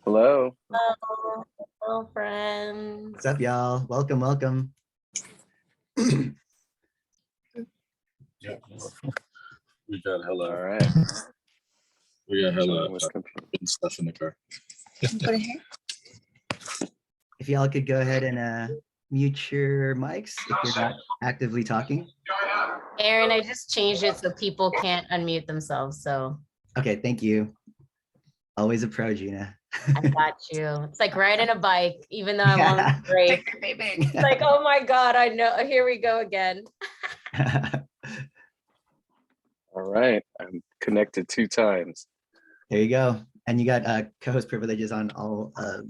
Hello. Hello, friends. What's up, y'all? Welcome, welcome. Yeah. We got hella. All right. We got hella Someone was stuff in the car. If y'all could go ahead and mute your mics if you're not actively talking. Aaron, I just changed it so people can't unmute themselves. So Okay, thank you. Always a pro, Gina. I got you. It's like riding a bike, even though I'm on the break. It's like, oh my God, I know. Here we go again. All right. I'm connected 2 times. There you go. And you got co-host privileges on all of.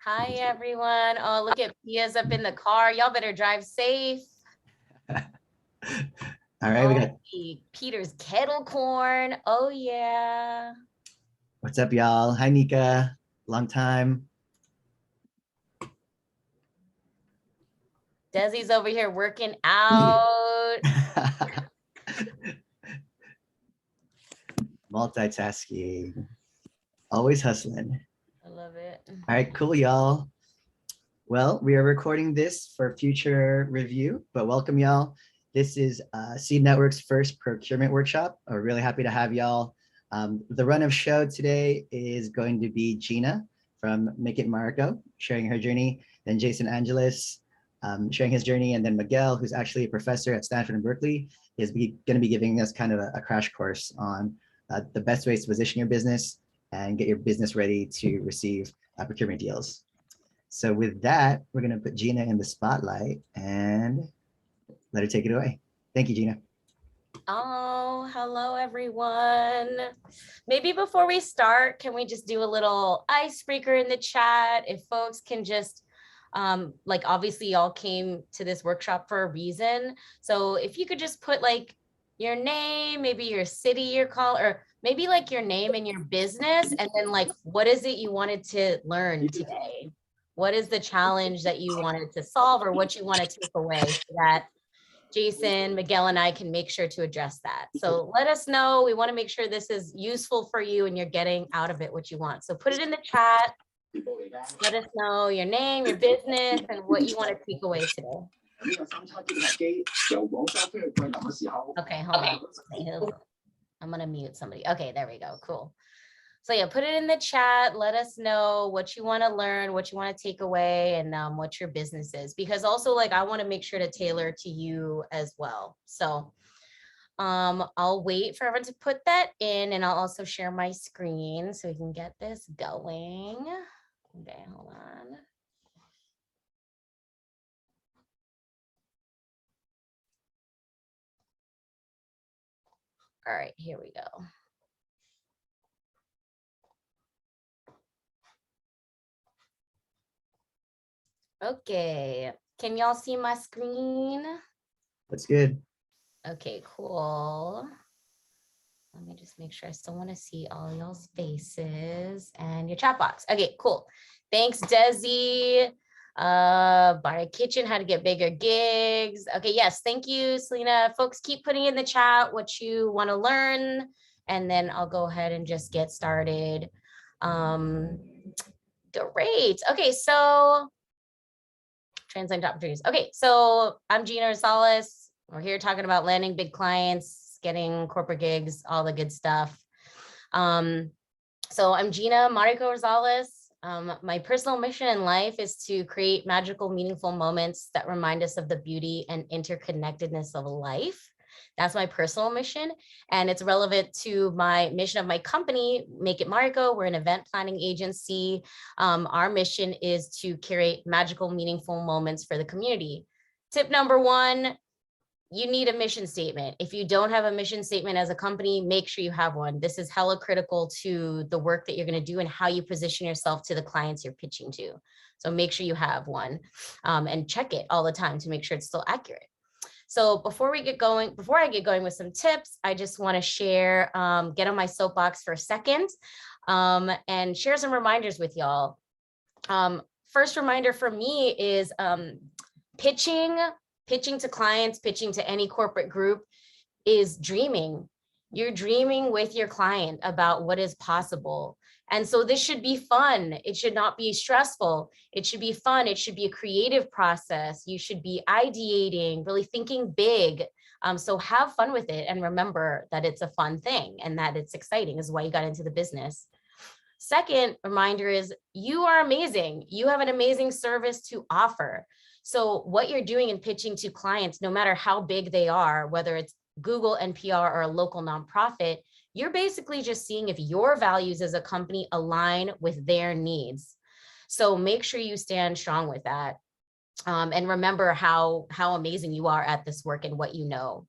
Hi, everyone. Oh, look at Pia's up in the car. Y'all better drive safe. All right, we got Peter's kettle corn. Oh, yeah. what's up, y'all? Hi, Nika. Long time. Desi's over here working out. Multitasking. Always hustling. I love it. All right, cool, y'all. Well, we are recording this for future review, but welcome, y'all. This is Seed Network's first procurement workshop. We're really happy to have y'all. The run of show today is going to be Gina from Make It Mariko, sharing her journey, then Jason Angeles sharing his journey, and then Miguel, who's actually a professor at Stanford and Berkeley, is going to be giving us kind of a crash course on the best ways to position your business and get your business ready to receive procurement deals. So with that, we're going to put Gina in the spotlight and let her take it away. Thank you, Gina. Oh, hello, everyone. Maybe before we start, can we just do a little icebreaker in the chat? If folks can just, like, obviously y'all came to this workshop for a reason. So if you could just put like your name, maybe your city, your call, or maybe like your name and your business, and then like, what is it you wanted to learn today? What is the challenge that you wanted to solve or what you want to take away so that Jason, Miguel, and I can make sure to address that. So let us know. We want to make sure this is useful for you and you're getting out of it what you want. So put it in the chat. Let us know your name, your business, and what you want to take away today. Okay, hold on. I'm going to mute somebody. Okay, there we go. Cool. So yeah, put it in the chat. Let us know what you want to learn, what you want to take away, and what your business is. Because also, like, I want to make sure to tailor to you as well. So I'll wait for everyone to put that in, and I'll also share my screen so we can get this going. Okay, hold on. All right, here we go. Okay, can y'all see my screen? That's good. Okay, cool. Let me just make sure. I still want to see all y'all's faces and your chat box. Okay, cool. Thanks, Desi. Bar Kitchen, how to get bigger gigs. Okay, yes, thank you, Selena. Folks, keep putting in the chat what you want to learn, and then I'll go ahead and just get started. Great. Okay, so translate opportunities. Okay, so I'm Gina Rosales. We're here talking about landing big clients, getting corporate gigs, all the good stuff. So I'm Gina Mariko Rosales. My personal mission in life is to create magical, meaningful moments that remind us of the beauty and interconnectedness of life. That's my personal mission, and it's relevant to my mission of my company, Make It Mariko. We're an event planning agency. Our mission is to curate magical, meaningful moments for the community. Tip number 1, you need a mission statement. If you don't have a mission statement as a company, make sure you have one. This is hella critical to the work that you're going to do and how you position yourself to the clients you're pitching to. So make sure you have one and check it all the time to make sure it's still accurate. So before I get going with some tips, I just want to share, get on my soapbox for a second and share some reminders with y'all. First reminder for me is pitching to clients, pitching to any corporate group is dreaming. You're dreaming with your client about what is possible. And so this should be fun. It should not be stressful. It should be fun. It should be a creative process. You should be ideating, really thinking big. So have fun with it and remember that it's a fun thing and that it's exciting is why you got into the business. Second reminder is you are amazing. You have an amazing service to offer. So what you're doing in pitching to clients, no matter how big they are, whether it's Google, NPR, or a local nonprofit, you're basically just seeing if your values as a company align with their needs. So make sure you stand strong with that. And remember how amazing you are at this work and what you know.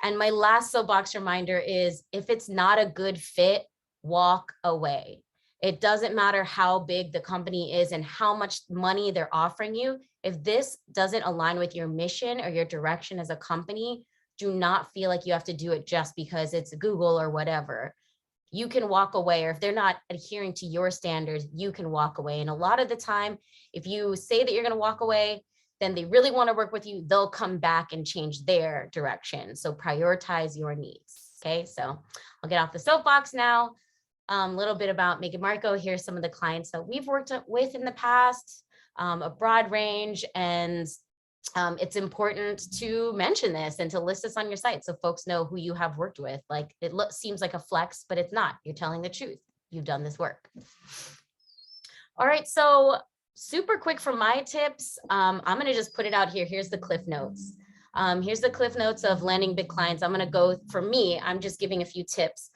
And my last soapbox reminder is if it's not a good fit, walk away. It doesn't matter how big the company is and how much money they're offering you. If this doesn't align with your mission or your direction as a company, do not feel like you have to do it just because it's Google or whatever. You can walk away, or if they're not adhering to your standards, you can walk away. And a lot of the time, if you say that you're going to walk away, then they really want to work with you, they'll come back and change their direction. So prioritize your needs. Okay, so I'll get off the soapbox now. A little bit about Megan Mariko. Here's some of the clients that we've worked with in the past, a broad range, and it's important to mention this and to list this on your site so folks know who you have worked with. Like it seems like a flex, but it's not. You're telling the truth. You've done this work. All right, so super quick for my tips. I'm going to just put it out here. Here's the Cliff Notes. Here's the Cliff Notes of landing big clients. I'm going to go, for me, I'm just giving a few tips.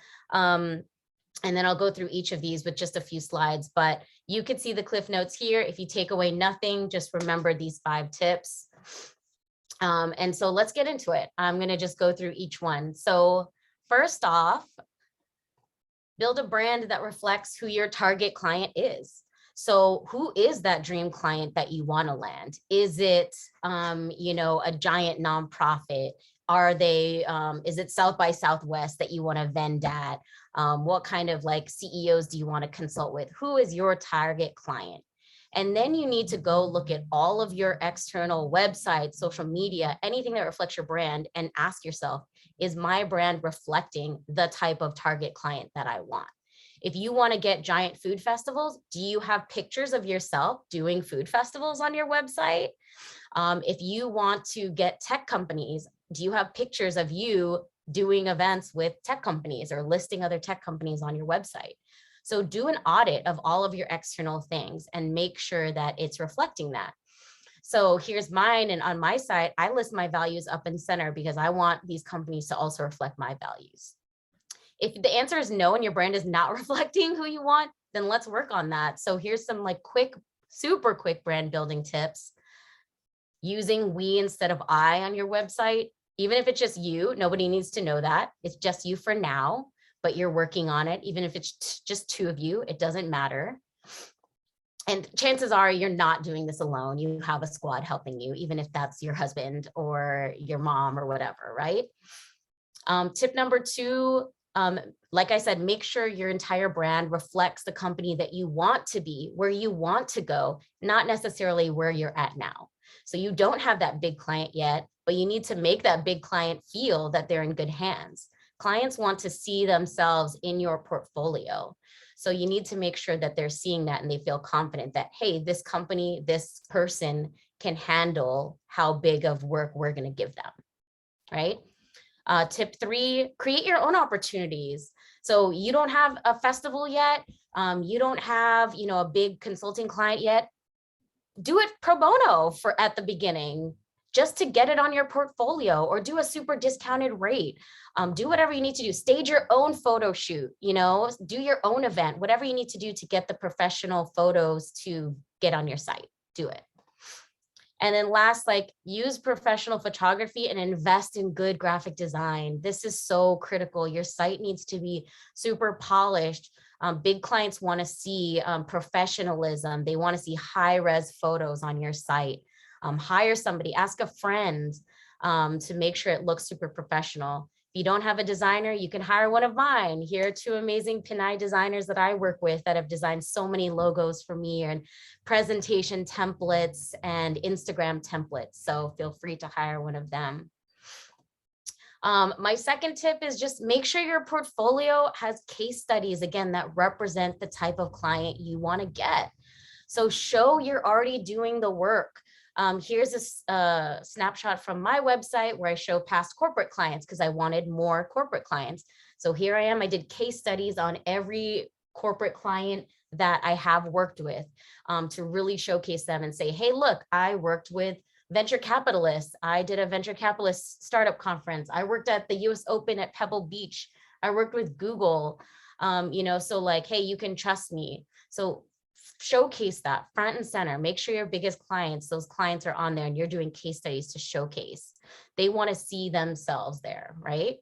And then I'll go through each of these with just a few slides, but you could see the Cliff Notes here. If you take away nothing, just remember these 5 tips. And so let's get into it. I'm going to just go through each one. So first off, build a brand that reflects who your target client is. So who is that dream client that you want to land? Is it, a giant nonprofit? Are they, is it South by Southwest that you want to vend at? What kind of like CEOs do you want to consult with? Who is your target client? And then you need to go look at all of your external websites, social media, anything that reflects your brand, and ask yourself, is my brand reflecting the type of target client that I want? If you want to get giant food festivals, do you have pictures of yourself doing food festivals on your website? If you want to get tech companies, do you have pictures of you doing events with tech companies or listing other tech companies on your website? So do an audit of all of your external things and make sure that it's reflecting that. So here's mine. And on my site, I list my values up in center because I want these companies to also reflect my values. If the answer is no and your brand is not reflecting who you want, then let's work on that. So here's some like quick, super quick brand building tips. Using we instead of I on your website. Even if it's just you, nobody needs to know that. It's just you for now, but you're working on it. Even if it's just 2 of you, it doesn't matter. And chances are you're not doing this alone. You have a squad helping you, even if that's your husband or your mom or whatever, right? Tip number 2, like I said, make sure your entire brand reflects the company that you want to be, where you want to go, not necessarily where you're at now. So you don't have that big client yet, but you need to make that big client feel that they're in good hands. Clients want to see themselves in your portfolio. So you need to make sure that they're seeing that and they feel confident that, hey, this company, this person can handle how big of work we're going to give them, right? Tip 3, create your own opportunities. So you don't have a festival yet. You don't have, a big consulting client yet. Do it pro bono at the beginning, just to get it on your portfolio, or do a super discounted rate. Do whatever you need to do. Stage your own photo shoot, do your own event, whatever you need to do to get the professional photos to get on your site, do it. And then last, use professional photography and invest in good graphic design. This is so critical. Your site needs to be super polished. Big clients want to see professionalism. They want to see high-res photos on your site. Hire somebody, ask a friend to make sure it looks super professional. If you don't have a designer, you can hire one of mine. Here are 2 amazing Pinay designers that I work with that have designed so many logos for me and presentation templates and Instagram templates. So feel free to hire one of them. My second tip is just make sure your portfolio has case studies, again, that represent the type of client you want to get. So show you're already doing the work. Here's a snapshot from my website where I show past corporate clients because I wanted more corporate clients. So here I am, I did case studies on every corporate client that I have worked with to really showcase them and say, hey, look, I worked with venture capitalists. I did a venture capitalist startup conference. I worked at the US Open at Pebble Beach. I worked with Google, so like, hey, you can trust me. So showcase that front and center. Make sure your biggest clients, those clients are on there and you're doing case studies to showcase. They want to see themselves there, right?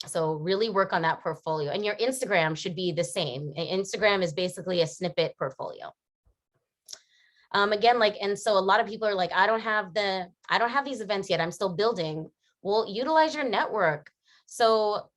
So really work on that portfolio, and your Instagram should be the same. Instagram is basically a snippet portfolio. Again, and so a lot of people are like, I don't have these events yet. I'm still building. Well, utilize your network. So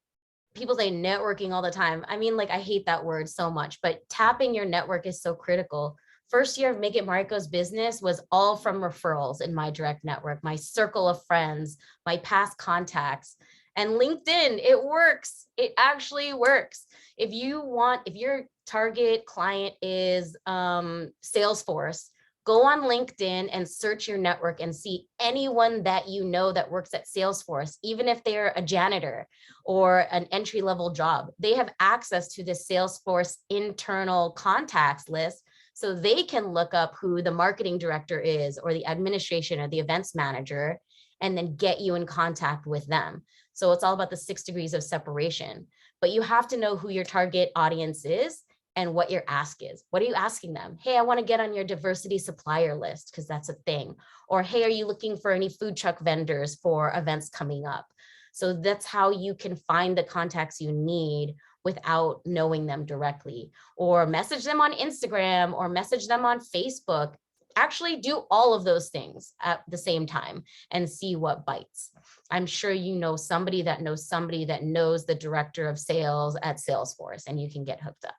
people say networking all the time. I mean, I hate that word so much, but tapping your network is so critical. First year of Make It Mariko's business was all from referrals in my direct network, my circle of friends, my past contacts. And LinkedIn, it works. It actually works. If your target client is Salesforce, go on LinkedIn and search your network and see anyone that you know that works at Salesforce, even if they're a janitor or an entry-level job. They have access to the Salesforce internal contacts list, so they can look up who the marketing director is or the administration or the events manager, and then get you in contact with them. So it's all about the 6 degrees of separation. But you have to know who your target audience is and what your ask is. What are you asking them? Hey, I want to get on your diversity supplier list because that's a thing. Or, hey, are you looking for any food truck vendors for events coming up? So that's how you can find the contacts you need without knowing them directly. Or message them on Instagram or message them on Facebook. Actually do all of those things at the same time and see what bites. I'm sure you know somebody that knows somebody that knows the director of sales at Salesforce, and you can get hooked up.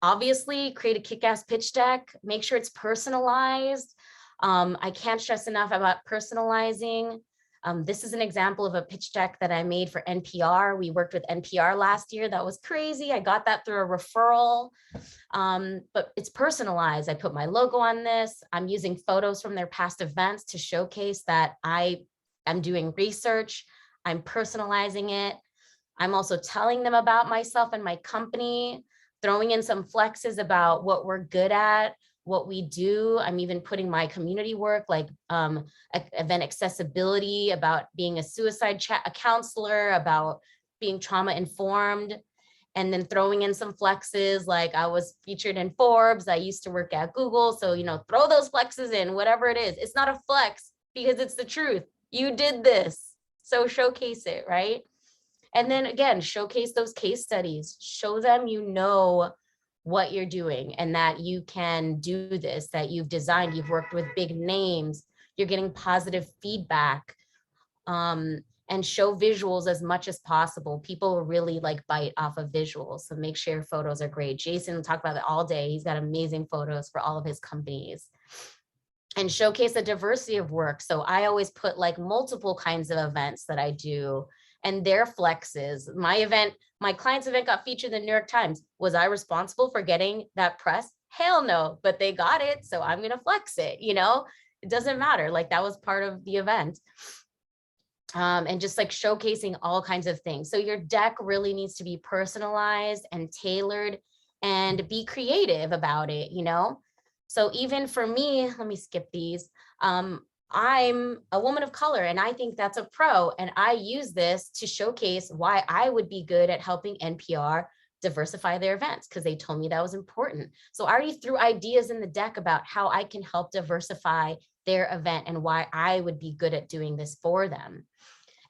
Obviously, create a kick-ass pitch deck. Make sure it's personalized. I can't stress enough about personalizing. This is an example of a pitch deck that I made for NPR. We worked with NPR last year. That was crazy. I got that through a referral, but it's personalized. I put my logo on this. I'm using photos from their past events to showcase that I am doing research. I'm personalizing it. I'm also telling them about myself and my company, throwing in some flexes about what we're good at, what we do. I'm even putting my community work, like event accessibility, about being a suicide a counselor, about being trauma informed, and then throwing in some flexes, like I was featured in Forbes. I used to work at Google. So, throw those flexes in, whatever it is. It's not a flex because it's the truth. You did this. So showcase it, right? And then again, showcase those case studies. Show them what you're doing and that you can do this, that you've designed, you've worked with big names, you're getting positive feedback, and show visuals as much as possible. People really bite off of visuals. So make sure your photos are great. Jason will talk about it all day. He's got amazing photos for all of his companies. And showcase a diversity of work. So I always put multiple kinds of events that I do and their flexes. My client's event got featured in the New York Times. Was I responsible for getting that press? Hell no, but they got it. So I'm going to flex it. It doesn't matter. That was part of the event. And just showcasing all kinds of things. So your deck really needs to be personalized and tailored and be creative about it, So even for me, let me skip these. I'm a woman of color and I think that's a pro. And I use this to showcase why I would be good at helping NPR diversify their events because they told me that was important. So I already threw ideas in the deck about how I can help diversify their event and why I would be good at doing this for them.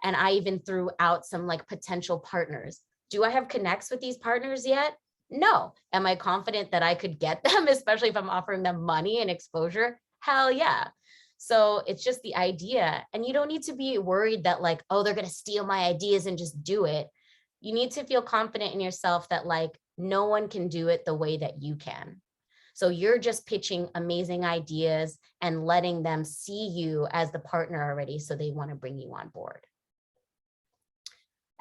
And I even threw out some potential partners. Do I have connects with these partners yet? No. Am I confident that I could get them, especially if I'm offering them money and exposure? Hell yeah. So it's just the idea. And you don't need to be worried that oh, they're going to steal my ideas and just do it. You need to feel confident in yourself that no one can do it the way that you can. So you're just pitching amazing ideas and letting them see you as the partner already, so they want to bring you on board.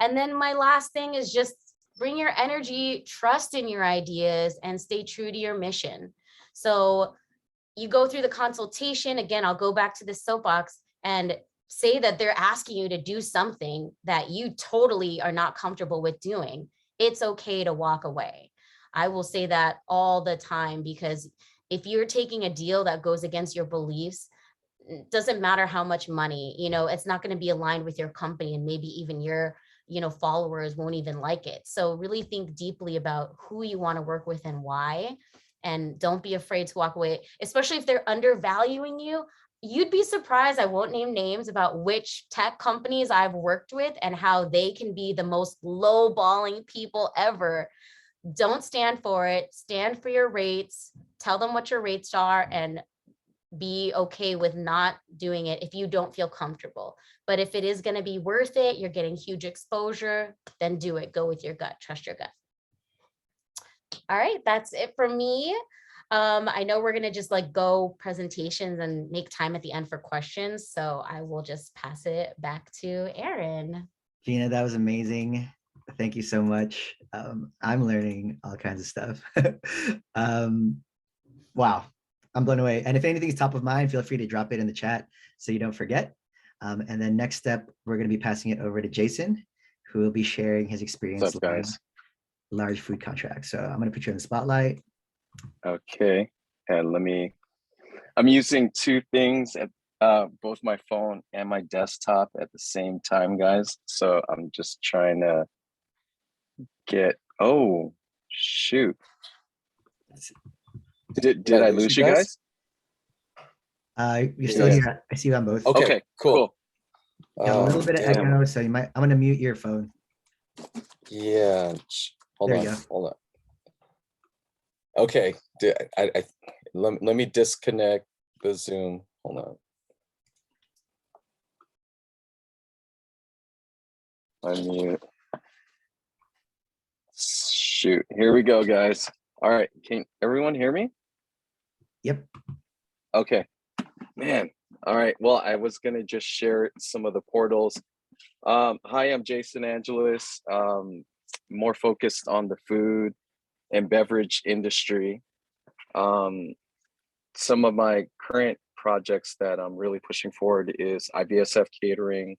And then my last thing is just bring your energy, trust in your ideas, and stay true to your mission. So you go through the consultation, again, I'll go back to the soapbox and say that they're asking you to do something that you totally are not comfortable with doing. It's okay to walk away. I will say that all the time, because if you're taking a deal that goes against your beliefs, it doesn't matter how much money, it's not going to be aligned with your company, and maybe even your followers won't even like it. So really think deeply about who you want to work with and why, and don't be afraid to walk away, especially if they're undervaluing you. You'd be surprised, I won't name names, about which tech companies I've worked with and how they can be the most low-balling people ever. Don't stand for it. Stand for your rates. Tell them what your rates are, and be okay with not doing it if you don't feel comfortable. But if it is going to be worth it, you're getting huge exposure, then do it. Go with your gut. Trust your gut. All right, that's it for me. I know we're going to just go presentations and make time at the end for questions. So I will just pass it back to Aaron. Gina, that was amazing. Thank you so much. I'm learning all kinds of stuff. Wow, I'm blown away. And if anything's top of mind, feel free to drop it in the chat so you don't forget. And then next step, we're going to be passing it over to Jason, who will be sharing his experience What's up, guys? Large food contracts. So I'm going to put you in the spotlight. Okay, and I'm using two things at both my phone and my desktop at the same time, guys. So I'm just trying to oh, shoot. Did I lose you guys? You're still here. I see you on both. Okay, cool. You have a little bit of echo, so I'm going to mute your phone. Yeah, hold There on, you go. hold on. Okay, let me disconnect the Zoom. Hold on. Unmute. Shoot, here we go, guys. All right, can everyone hear me? Yep. Okay, man. All right, well, I was gonna just share some of the portals. Hi, I'm Jason Angelis, more focused on the food and beverage industry. Some of my current projects that I'm really pushing forward is IVSF Catering,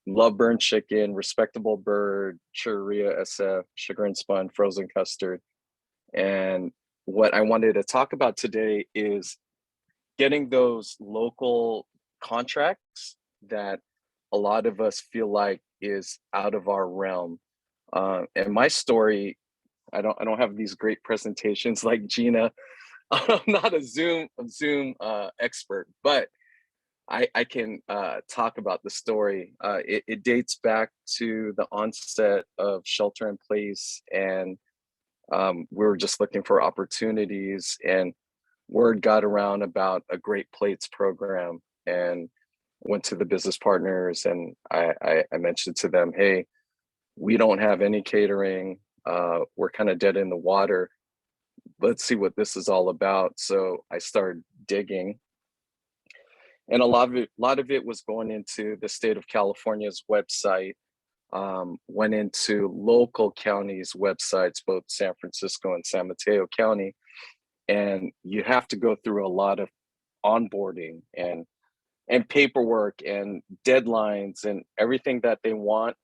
Love Burn Chicken, Respectable Bird, Churreria SF, Sugar and Spun, Frozen Custard. And what I wanted to talk about today is getting those local contracts that a lot of us feel like is out of our realm. And my story, I don't have these great presentations like Gina. I'm not a Zoom expert, but I can talk about the story. It dates back to the onset of shelter in place, and we were just looking for opportunities, and word got around about a Great Plates program, and went to the business partners, and I mentioned to them, hey, we don't have any catering. We're kind of dead in the water. Let's see what this is all about. So I started digging. And a lot of it was going into the state of California's website, went into local counties' websites, both San Francisco and San Mateo County. And you have to go through a lot of onboarding and paperwork and deadlines and everything that they want.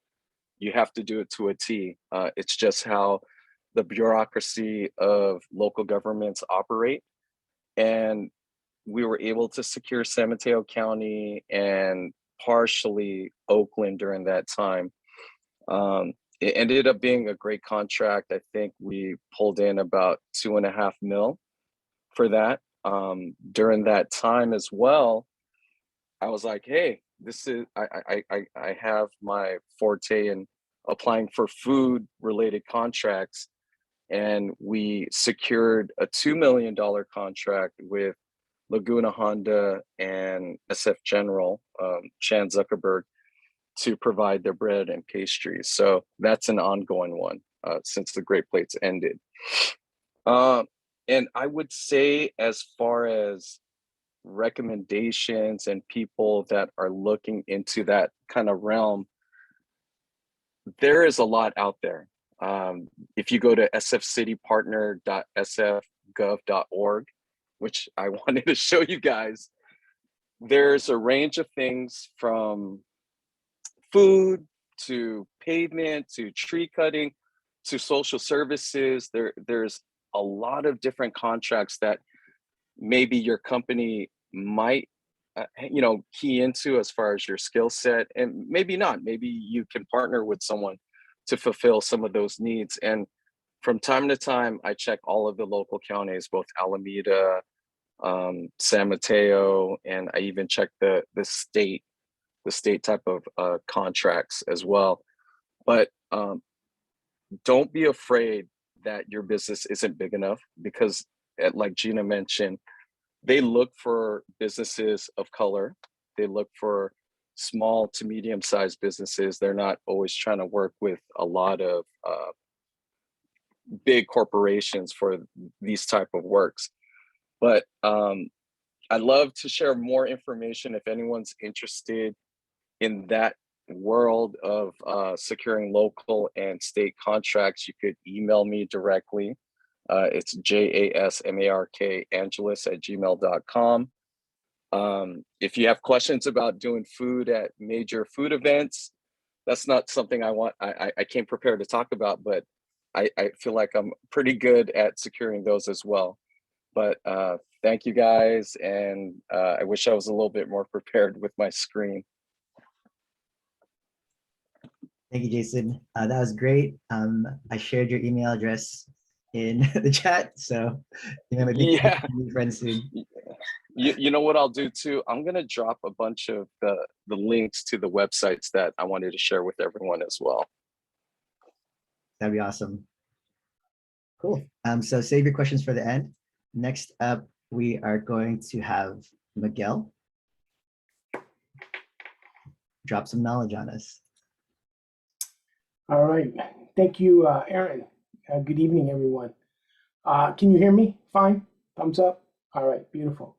You have to do it to a T. It's just how the bureaucracy of local governments operate. And we were able to secure San Mateo County and partially Oakland during that time. It ended up being a great contract. I think we pulled in about $2.5 million for that. During that time as well, I was like, hey, this is, I have my forte in applying for food related contracts. And we secured a $2 million contract with Laguna Honda and SF General, Chan Zuckerberg, to provide their bread and pastries. So that's an ongoing one since the Great Plates ended. And I would say, as far as recommendations and people that are looking into that kind of realm, there is a lot out there. If you go to sfcitypartner.sfgov.org, which I wanted to show you guys, there's a range of things from food to pavement to tree cutting to social services. There's a lot of different contracts that maybe your company might key into as far as your skill set, and maybe not. Maybe you can partner with someone to fulfill some of those needs. And from time to time, I check all of the local counties, both Alameda, San Mateo, and I even check the state type of contracts as well. But don't be afraid that your business isn't big enough, because like Gina mentioned, they look for businesses of color. They look for small to medium-sized businesses. They're not always trying to work with a lot of big corporations for these type of works. But I'd love to share more information if anyone's interested in that world of securing local and state contracts. You could email me directly. It's jasmark@gmail.com. If you have questions about doing food at major food events, that's not something I came prepared to talk about, but I feel like I'm pretty good at securing those as well. But thank you guys, and I wish I was a little bit more prepared with my screen. Thank you, Jason. That was great. I shared your email address in the chat, so maybe Yeah. be friends soon. You know what I'll do too? I'm gonna drop a bunch of the links to the websites that I wanted to share with everyone as well. That'd be awesome. Cool. So save your questions for the end. Next up, we are going to have Miguel drop some knowledge on us. All right. Thank you, Aaron. Good evening, everyone. Can you hear me? Fine? Thumbs up? All right, beautiful.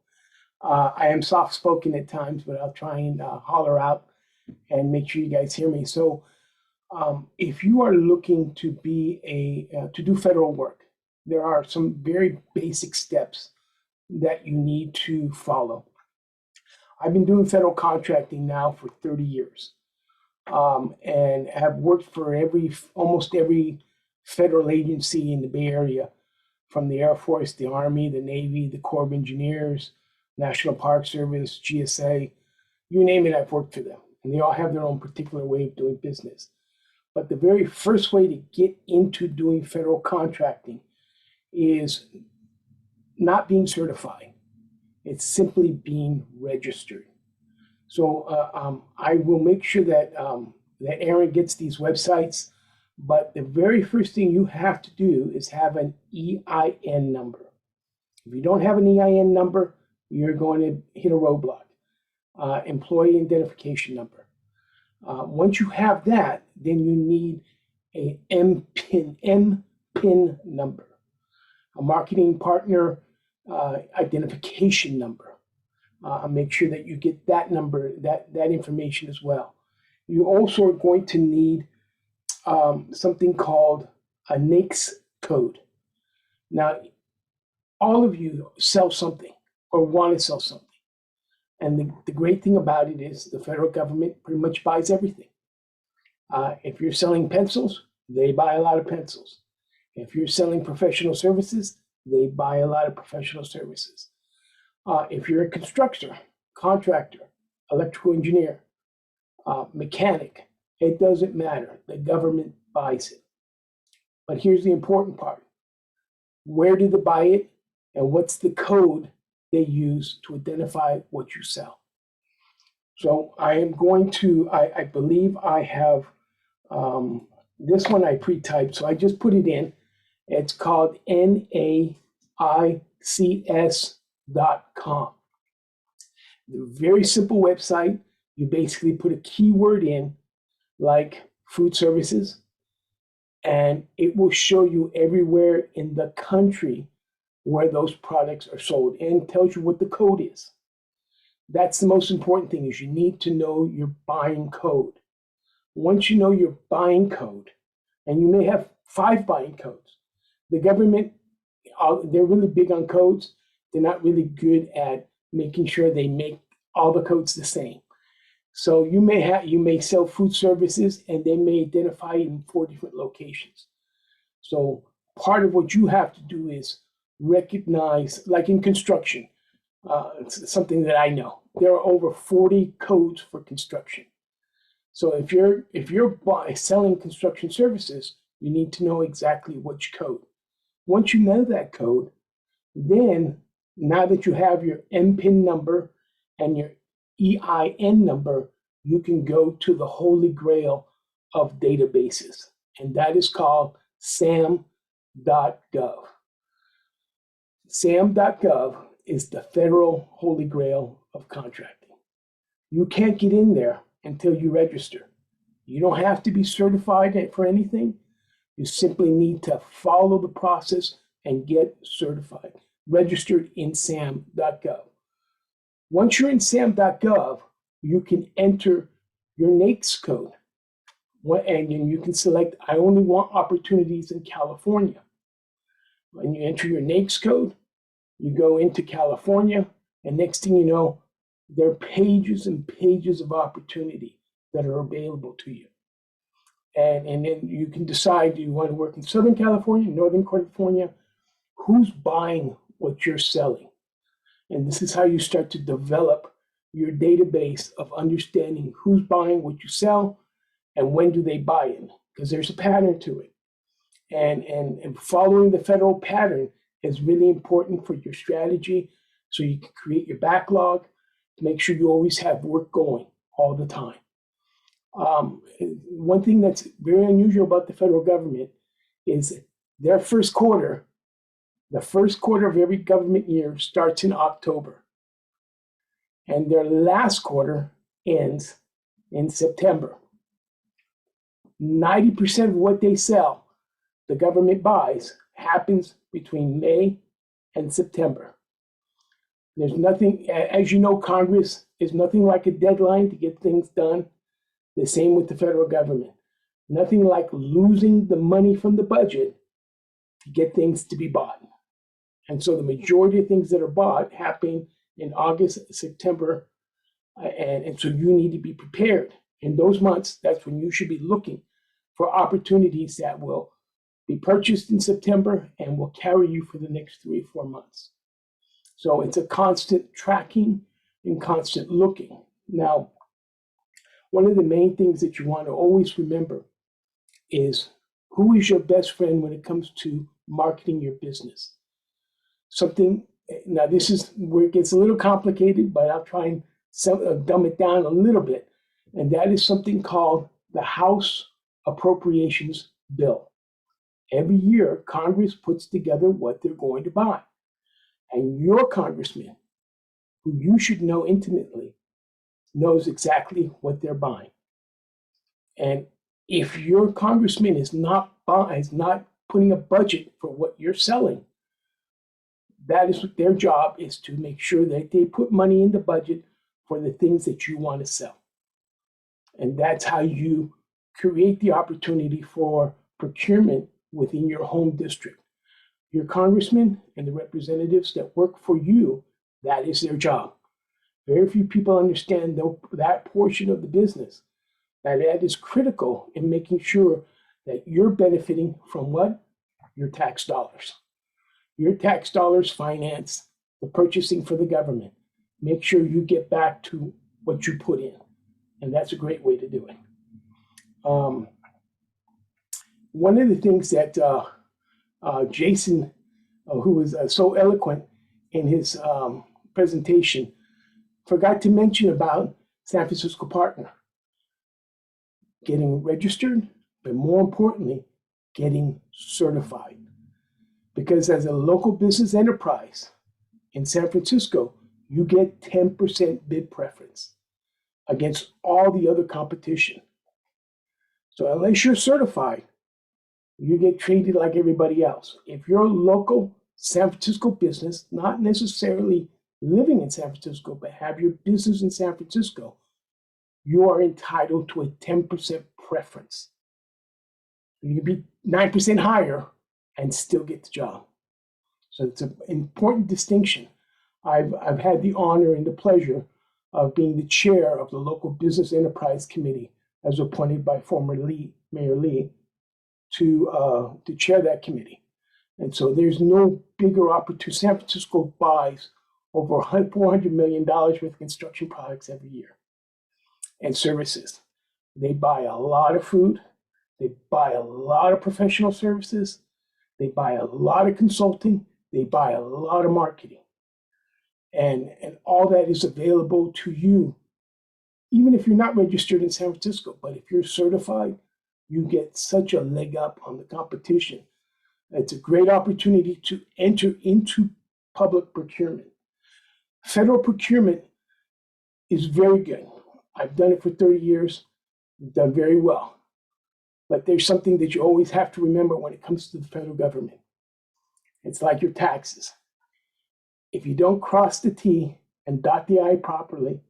I am soft-spoken at times, but I'll try and holler out and make sure you guys hear me. So if you are looking to be to do federal work, there are some very basic steps that you need to follow. I've been doing federal contracting now for 30 years. And have worked for almost every federal agency in the Bay Area, from the Air Force, the Army, the Navy, the Corps of Engineers, National Park Service, GSA, you name it, I've worked for them. And they all have their own particular way of doing business. But the very first way to get into doing federal contracting is not being certified. It's simply being registered. So I will make sure that that Aaron gets these websites, but the very first thing you have to do is have an EIN number. If you don't have an EIN number, you're going to hit a roadblock. Employee identification number. Once you have that, then you need a MPIN number, a marketing partner identification number. Make sure that you get that number, that information as well. You also are going to need something called a NAICS code. Now, all of you sell something or want to sell something. And the great thing about it is the federal government pretty much buys everything. If you're selling pencils, they buy a lot of pencils. If you're selling professional services, they buy a lot of professional services. If you're a constructor, contractor, electrical engineer, mechanic, it doesn't matter. The government buys it. But here's the important part. Where do they buy it, and what's the code they use to identify what you sell? So I am going to, I believe I have, this one I pre-typed, so I just put it in. It's called NAICS.com. Very simple website. You basically put a keyword in, like food services, and it will show you everywhere in the country where those products are sold and tells you what the code is. That's the most important thing, is you need to know your buying code. Once you know your buying code, and you may have 5 buying codes, the government, they're really big on codes. They're not really good at making sure they make all the codes the same. So you may sell food services and they may identify in 4 different locations. So part of what you have to do is recognize, like in construction, it's something that I know. There are over 40 codes for construction. So if you're selling construction services, you need to know exactly which code. Once you know that code, then now that you have your MPIN number and your EIN number, you can go to the holy grail of databases, and that is called SAM.gov. SAM.gov is the federal holy grail of contracting. You can't get in there until you register. You don't have to be certified for anything. You simply need to follow the process and get certified, registered in SAM.gov. Once you're in SAM.gov, you can enter your NAICS code. And you can select, I only want opportunities in California. When you enter your NAICS code, you go into California, and next thing you know, there are pages and pages of opportunity that are available to you. And then you can decide, do you want to work in Southern California, Northern California? Who's buying what you're selling? And this is how you start to develop your database of understanding who's buying what you sell and when do they buy it, because there's a pattern to it. And following the federal pattern is really important for your strategy, so you can create your backlog, make sure you always have work going all the time. One thing that's very unusual about the federal government is their first quarter, the first quarter of every government year starts in October, and their last quarter ends in September. 90% of what they sell, the government buys, happens between May and September. There's nothing, as you know, Congress is nothing like a deadline to get things done. The same with the federal government. Nothing like losing the money from the budget to get things to be bought. And so the majority of things that are bought happen in August, September, and so you need to be prepared. In those months, that's when you should be looking for opportunities that will be purchased in September and will carry you for the next 3 or 4 months. So it's a constant tracking and constant looking. Now, one of the main things that you want to always remember is, who is your best friend when it comes to marketing your business? Now this is where it gets a little complicated, but I'll try and dumb it down a little bit. And that is something called the House Appropriations Bill. Every year, Congress puts together what they're going to buy. And your congressman, who you should know intimately, knows exactly what they're buying. And if your congressman is not putting a budget for what you're selling, that is what their job is, to make sure that they put money in the budget for the things that you want to sell. And that's how you create the opportunity for procurement within your home district. Your congressmen and the representatives that work for you, that is their job. Very few people understand that portion of the business, that is critical in making sure that you're benefiting from what? Your tax dollars. Your tax dollars finance the purchasing for the government. Make sure you get back to what you put in. And that's a great way to do it. One of the things that Jason, who was so eloquent in his presentation, forgot to mention about San Francisco Partner. Getting registered, but more importantly, getting certified. Because as a local business enterprise in San Francisco, you get 10% bid preference against all the other competition. So unless you're certified, you get treated like everybody else. If you're a local San Francisco business, not necessarily living in San Francisco, but have your business in San Francisco, you are entitled to a 10% preference. You can be 9% higher and still get the job. So it's an important distinction. I've had the honor and the pleasure of being the chair of the local business enterprise committee as appointed by former Mayor Lee to chair that committee. And so there's no bigger opportunity. San Francisco buys over $400 million worth of construction products every year and services. They buy a lot of food. They buy a lot of professional services. They buy a lot of consulting. They buy a lot of marketing. And all that is available to you, even if you're not registered in San Francisco. But if you're certified, you get such a leg up on the competition. It's a great opportunity to enter into public procurement. Federal procurement is very good. I've done it for 30 years, done very well. But there's something that you always have to remember when it comes to the federal government. It's like your taxes. If you don't cross the T and dot the I properly,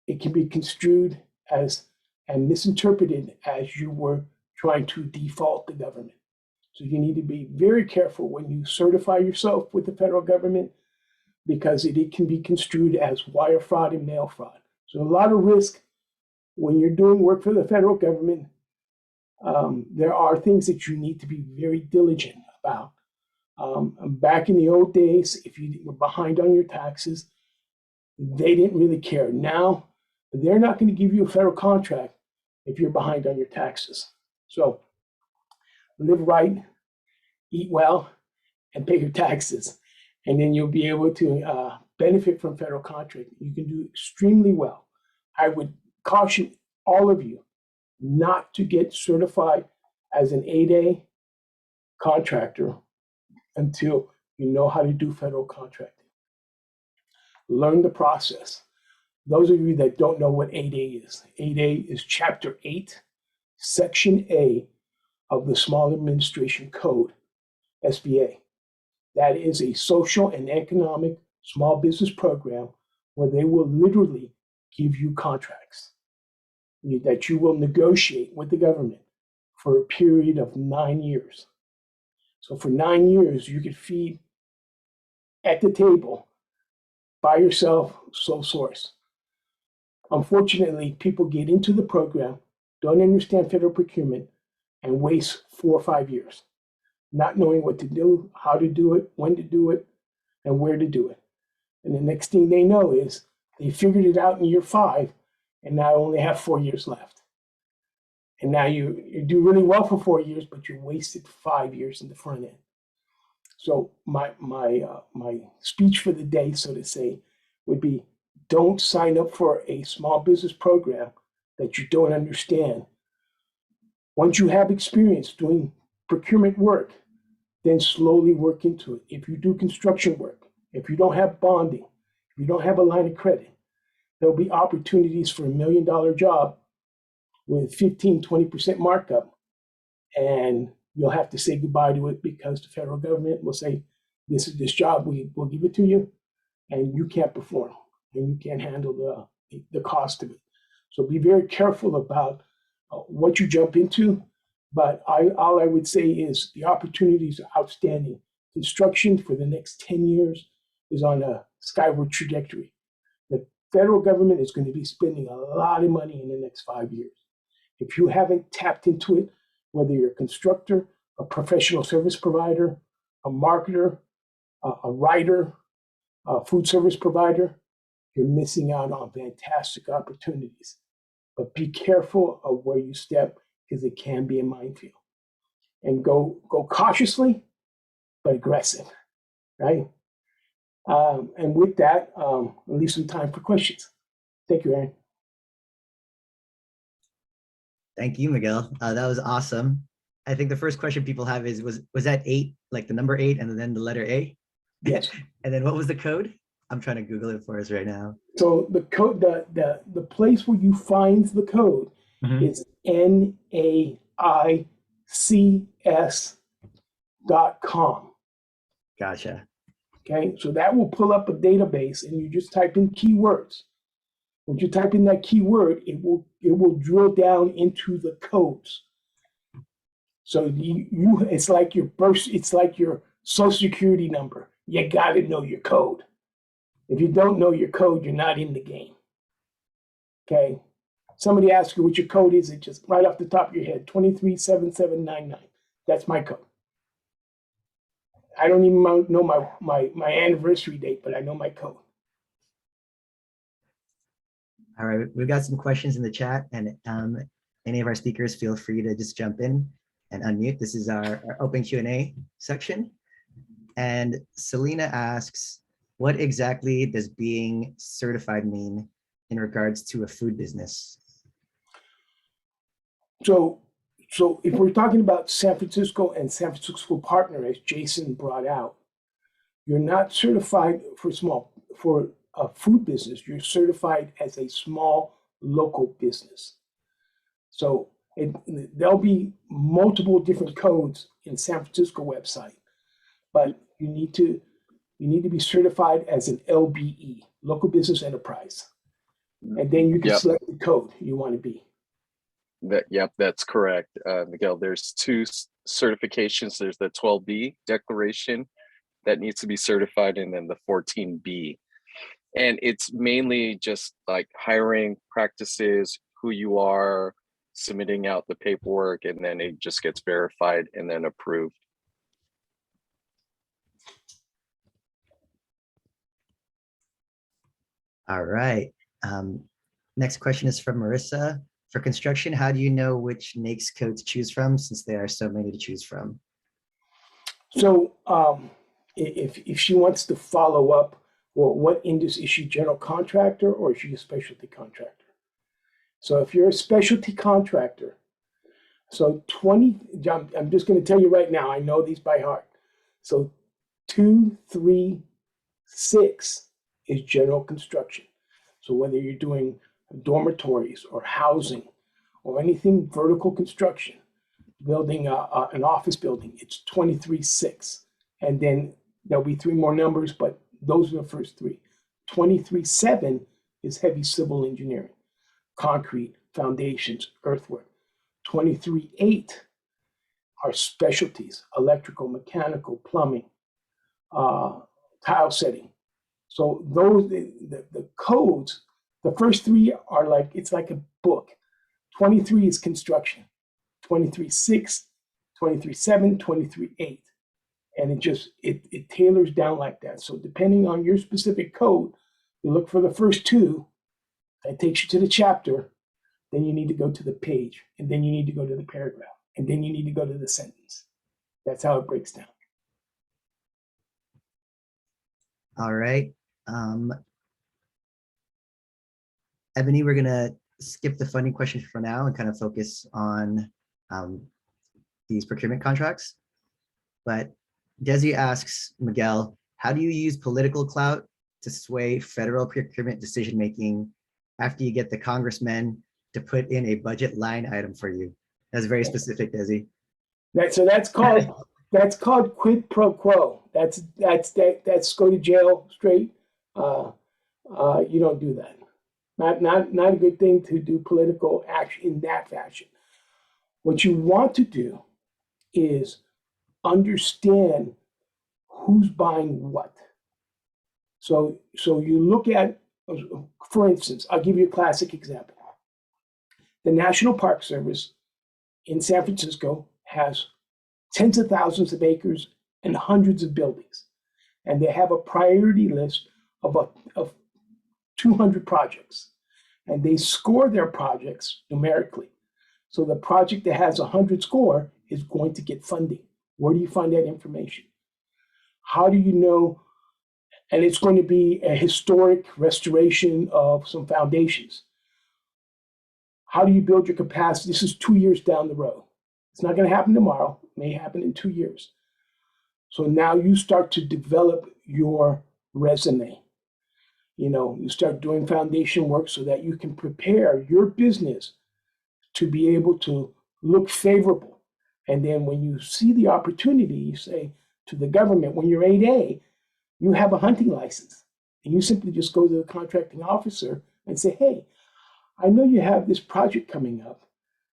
it can be construed as and misinterpreted as you were trying to default the government. So you need to be very careful when you certify yourself with the federal government, because it can be construed as wire fraud and mail fraud. So a lot of risk when you're doing work for the federal government. There are things that you need to be very diligent about. Back in the old days, if you were behind on your taxes, they didn't really care. Now, they're not going to give you a federal contract if you're behind on your taxes. So live right, eat well, and pay your taxes. And then you'll be able to benefit from federal contract. You can do extremely well. I would caution all of you not to get certified as an 8A contractor until you know how to do federal contracting. Learn the process. Those of you that don't know what 8A is, 8A is Chapter 8, Section A of the Small Administration Code, SBA. That is a social and economic small business program where they will literally give you contracts that you will negotiate with the government for a period of 9 years. So for 9 years, you could feed at the table by yourself, sole source. Unfortunately, people get into the program, don't understand federal procurement, and waste 4 or 5 years, not knowing what to do, how to do it, when to do it, and where to do it. And the next thing they know is they figured it out in year 5, and now only have 4 years left. And now you do really well for 4 years, but you wasted 5 years in the front end. So my speech for the day, so to say, would be: don't sign up for a small business program that you don't understand. Once you have experience doing procurement work, then slowly work into it. If you do construction work, if you don't have bonding, if you don't have a line of credit, there'll be opportunities for $1 million job with 15, 20% markup. And you'll have to say goodbye to it because the federal government will say, this job, we'll give it to you, and you can't perform, and you can't handle the cost of it. So be very careful about what you jump into. But all I would say is the opportunities are outstanding. Construction for the next 10 years is on a skyward trajectory. The federal government is going to be spending a lot of money in the next 5 years. If you haven't tapped into it, whether you're a constructor, a professional service provider, a marketer, a writer, a food service provider, you're missing out on fantastic opportunities. But be careful of where you step, because it can be a minefield. And go cautiously, but aggressive, right? And with that, I'll leave some time for questions. Thank you, Aaron. Thank you, Miguel. That was awesome. I think the first question people have is, was that 8, like the number 8 and then the letter A? Yes. And then what was the code? I'm trying to Google it for us right now. So the code, the place where you find the code is NAI Gotcha. Okay, so that will pull up a database and you just type in keywords. When you type in that keyword, it will drill down into the codes. So it's like your social security number. You gotta know your code. If you don't know your code, you're not in the game. Okay. Somebody asks you what your code is, it just right off the top of your head, 237799. That's my code. I don't even know my anniversary date, but I know my code. All right, we've got some questions in the chat, and any of our speakers, feel free to just jump in and unmute. This is our open Q&A section. And Selena asks, what exactly does being certified mean in regards to a food business? So if we're talking about San Francisco and San Francisco partner, as Jason brought out, you're not certified for a food business. You're certified as a small local business. So there'll be multiple different codes in San Francisco website, but you need to be certified as an LBE, local business enterprise, and then you can select the code you want to be. Yep, that's correct, Miguel. There's two certifications. There's the 12B declaration that needs to be certified, and then the 14B. And it's mainly just like hiring practices, who you are, submitting out the paperwork, and then it just gets verified and then approved. All right. Next question is from Marissa. For construction, how do you know which NAICS code to choose from, since there are so many to choose from? So if she wants to follow up, well, what industry is she? General contractor or is she a specialty contractor? So if you're a specialty contractor, so I'm just going to tell you right now, I know these by heart. So 236 is general construction. So whether you're doing dormitories or housing or anything vertical construction, building an office building, it's 23.6. And then there'll be three more numbers, but those are the first three. 23.7 is heavy civil engineering, concrete, foundations, earthwork. 23.8 are specialties, electrical, mechanical, plumbing, tile setting. So those, the codes, the first three are like, it's like a book. 23 is construction, 23.6, 23.7, 23.8. And it tailors down like that. So depending on your specific code, you look for the first two, that takes you to the chapter, then you need to go to the page, and then you need to go to the paragraph, and then you need to go to the sentence. That's how it breaks down. All right. Ebony, we're gonna skip the funding questions for now and kind of focus on these procurement contracts. But Desi asks Miguel, how do you use political clout to sway federal procurement decision-making after you get the congressmen to put in a budget line item for you? That's very specific, Desi. That's called quid pro quo. That's go to jail straight. You don't do that. Not a good thing to do political action in that fashion. What you want to do is understand who's buying what. So you look at, for instance, I'll give you a classic example. The National Park Service in San Francisco has tens of thousands of acres and hundreds of buildings. And they have a priority list of 200 projects. And they score their projects numerically. So the project that has 100 score is going to get funding. Where do you find that information? How do you know? And it's going to be a historic restoration of some foundations. How do you build your capacity? This is 2 years down the road. It's not going to happen tomorrow. It may happen in 2 years. So now you start to develop your resume. You start doing foundation work so that you can prepare your business to be able to look favorable. And then when you see the opportunity, you say to the government, when you're 8A, you have a hunting license. And you simply just go to the contracting officer and say, hey, I know you have this project coming up.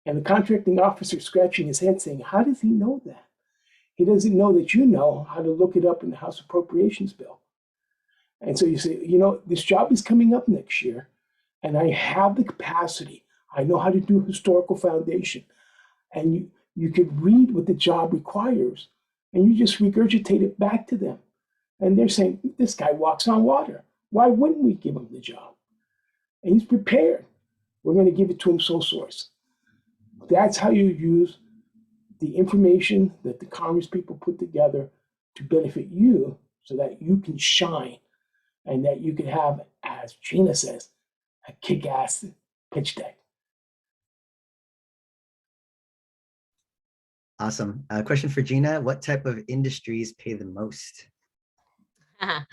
And the contracting officer scratching his head saying, how does he know that? He doesn't know that you know how to look it up in the House Appropriations Bill. And so you say, you know, this job is coming up next year, and I have the capacity. I know how to do historical foundation. And you could read what the job requires, and you just regurgitate it back to them. And they're saying, this guy walks on water. Why wouldn't we give him the job? And he's prepared. We're going to give it to him sole source. That's how you use the information that the Congress people put together to benefit you so that you can shine and that you can have, as Gina says, a kick-ass pitch deck. Awesome. Question for Gina. What type of industries pay the most? I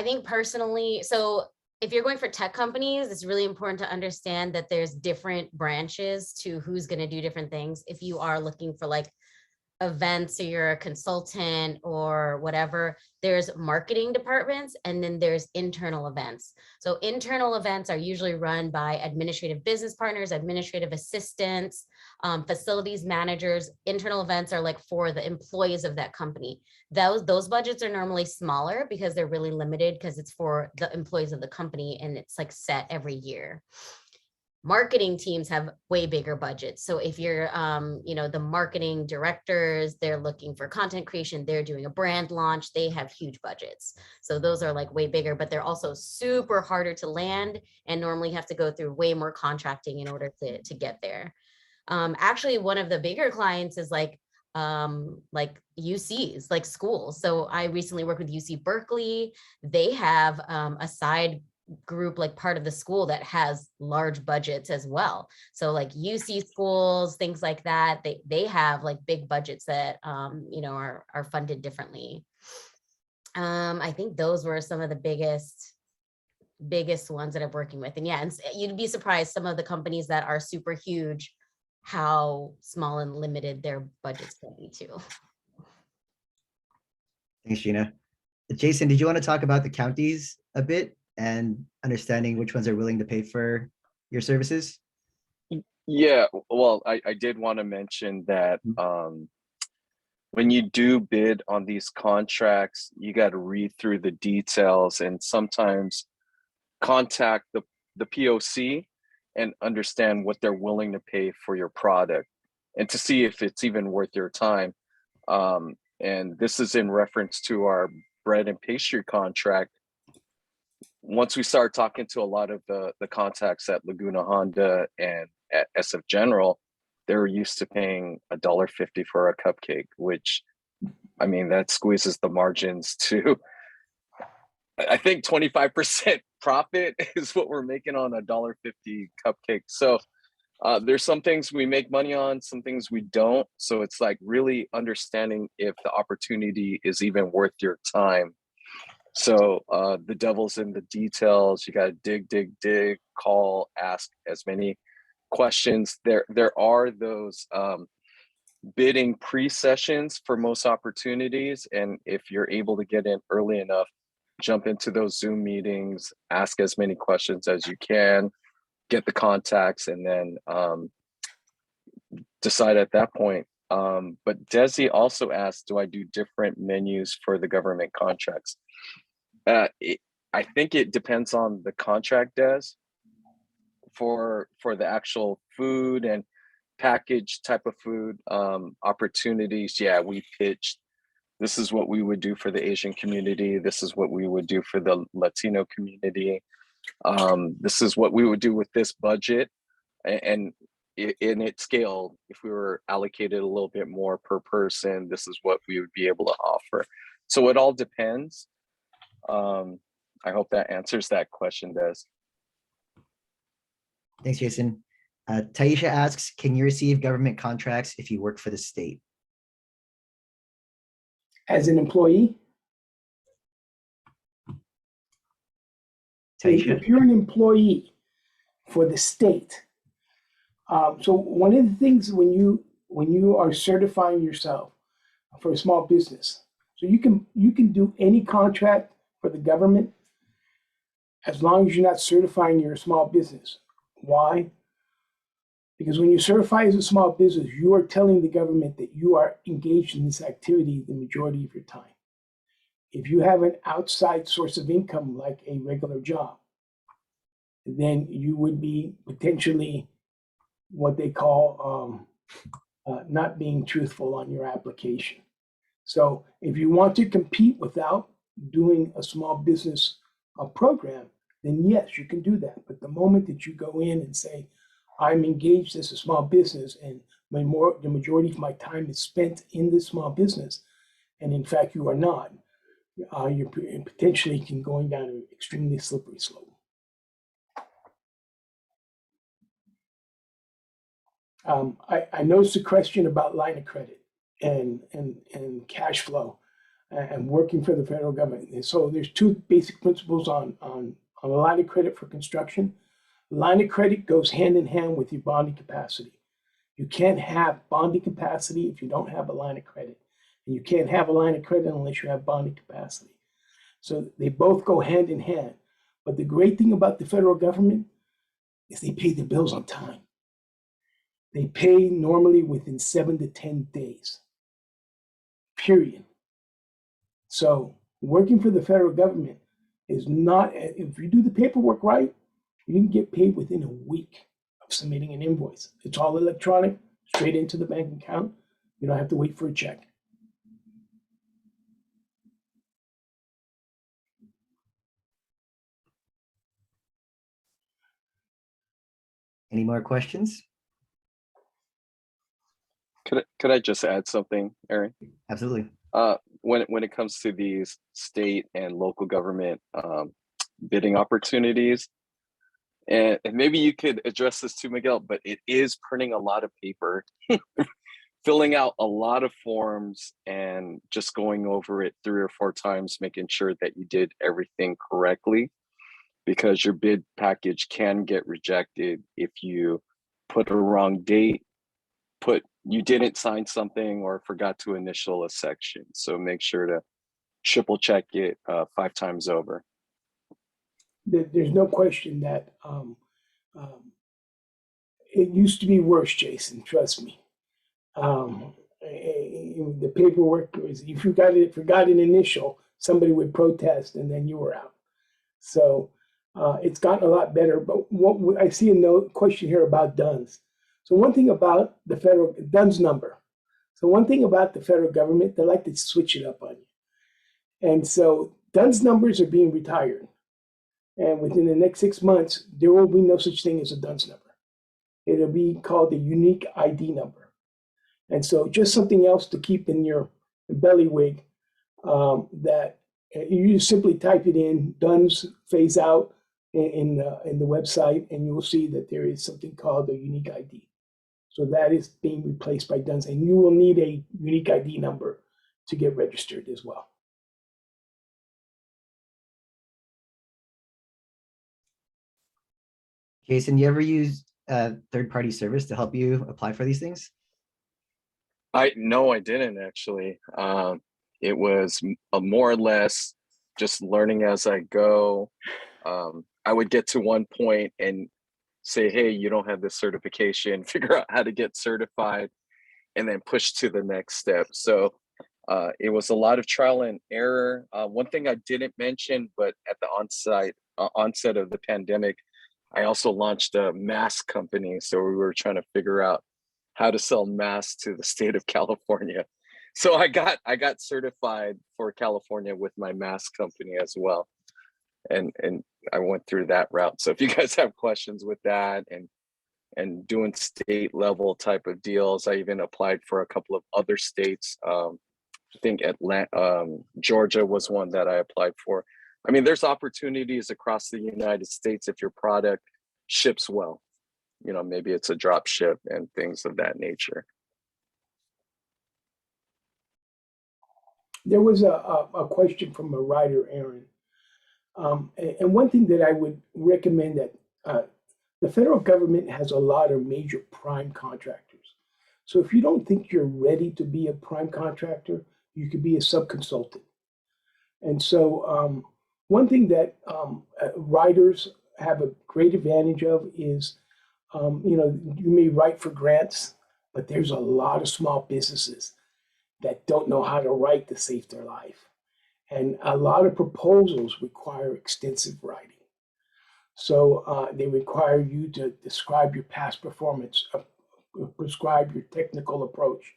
think personally, so if you're going for tech companies, it's really important to understand that there's different branches to who's going to do different things. If you are looking for like events or you're a consultant or whatever, there's marketing departments and then there's internal events. So internal events are usually run by administrative business partners, administrative assistants, facilities managers. Internal events are like for the employees of that company. Those budgets are normally smaller because they're really limited because it's for the employees of the company and it's like set every year. Marketing teams have way bigger budgets. So if you're, the marketing directors, they're looking for content creation, they're doing a brand launch, they have huge budgets. So those are like way bigger, but they're also super harder to land and normally have to go through way more contracting in order to get there. Actually, one of the bigger clients is like UCs, like schools. So I recently worked with UC Berkeley. They have a side group, like part of the school that has large budgets as well. So like UC schools, things like that, they have like big budgets that are funded differently. I think those were some of the biggest ones that I'm working with. And yeah, and you'd be surprised some of the companies that are super huge, how small and limited their budgets can be too. Thanks, Gina. Jason, did you want to talk about the counties a bit and understanding which ones are willing to pay for your services? Yeah, well, I did want to mention that when you do bid on these contracts, you got to read through the details and sometimes contact the POC and understand what they're willing to pay for your product and to see if it's even worth your time. And this is in reference to our bread and pastry contract. Once we started talking to a lot of the contacts at Laguna Honda and at SF General, they were used to paying $1.50 for a cupcake, which, I mean, that squeezes the margins to, I think 25% profit is what we're making on a $1.50 cupcake. So there's some things we make money on, some things we don't. So it's like really understanding if the opportunity is even worth your time. So the devil's in the details. You got to dig, call, ask as many questions. There are those bidding pre-sessions for most opportunities. And if you're able to get in early enough, jump into those Zoom meetings, ask as many questions as you can, get the contacts, and then decide at that point. But Desi also asked, do I do different menus for the government contracts? I think it depends on the contract, Des. For the actual food and package type of food opportunities, yeah, we pitched, this is what we would do for the Asian community. This is what we would do for the Latino community. This is what we would do with this budget. And in its scale, if we were allocated a little bit more per person, this is what we would be able to offer. So it all depends. I hope that answers that question, Des. Thanks, Jason. Taisha asks, can you receive government contracts if you work for the state? As an employee? Taisha? If you're an employee for the state, So one of the things when you are certifying yourself for a small business, so you can do any contract for the government as long as you're not certifying you're a small business. Why? Because when you certify as a small business, you are telling the government that you are engaged in this activity the majority of your time. If you have an outside source of income like a regular job, then you would be potentially what they call not being truthful on your application. So if you want to compete without doing a small business program, then yes, you can do that. But the moment that you go in and say, I'm engaged as a small business and the majority of my time is spent in this small business, and in fact you are not, you're potentially going down an extremely slippery slope. I noticed a question about line of credit and cash flow and working for the federal government. And so there's two basic principles on a line of credit for construction. Line of credit goes hand in hand with your bonding capacity. You can't have bonding capacity if you don't have a line of credit. And you can't have a line of credit unless you have bonding capacity. So they both go hand in hand. But the great thing about the federal government is they pay the bills on time. They pay normally within 7 to 10 days, period. So working for the federal government is not, if you do the paperwork right, you can get paid within a week of submitting an invoice. It's all electronic, straight into the bank account. You don't have to wait for a check. Any more questions? Could I just add something, Aaron? Absolutely. When it comes to these state and local government bidding opportunities, and maybe you could address this to Miguel, but it is printing a lot of paper, filling out a lot of forms, and just going over it 3 or 4 times, making sure that you did everything correctly, because your bid package can get rejected if you put a wrong date, you didn't sign something, or forgot to initial a section. So make sure to triple check it 5 times over. There's no question that it used to be worse, Jason, trust me. The paperwork was, if you forgot an initial, somebody would protest and then you were out. So it's gotten a lot better. But what I see a question here about DUNS. So one thing about the federal DUNS number. So one thing about the federal government, they like to switch it up on you. And so DUNS numbers are being retired. And within the next 6 months, there will be no such thing as a DUNS number. It'll be called a unique ID number. And so just something else to keep in your bellywig, that you just simply type it in, DUNS phase out in the website, and you will see that there is something called a unique ID. So that is being replaced by DUNS, and you will need a unique ID number to get registered as well. Jason, you ever use a third-party service to help you apply for these things? No, I didn't actually. It was more or less just learning as I go. I would get to one point and say, hey, you don't have this certification, figure out how to get certified, and then push to the next step. So it was a lot of trial and error. One thing I didn't mention, but at the onset of the pandemic, I also launched a mask company. So we were trying to figure out how to sell masks to the state of California. So I got certified for California with my mask company as well. And I went through that route. So if you guys have questions with that and doing state level type of deals, I even applied for a couple of other states. I think Georgia was one that I applied for. I mean, there's opportunities across the United States if your product ships well. You know, maybe it's a drop ship and things of that nature. There was a question from a writer, Aaron. And one thing that I would recommend that the federal government has a lot of major prime contractors. So if you don't think you're ready to be a prime contractor, you could be a subconsultant. And so one thing that writers have a great advantage of is, you may write for grants, but there's a lot of small businesses that don't know how to write to save their life. And a lot of proposals require extensive writing. So they require you to describe your past performance, prescribe your technical approach,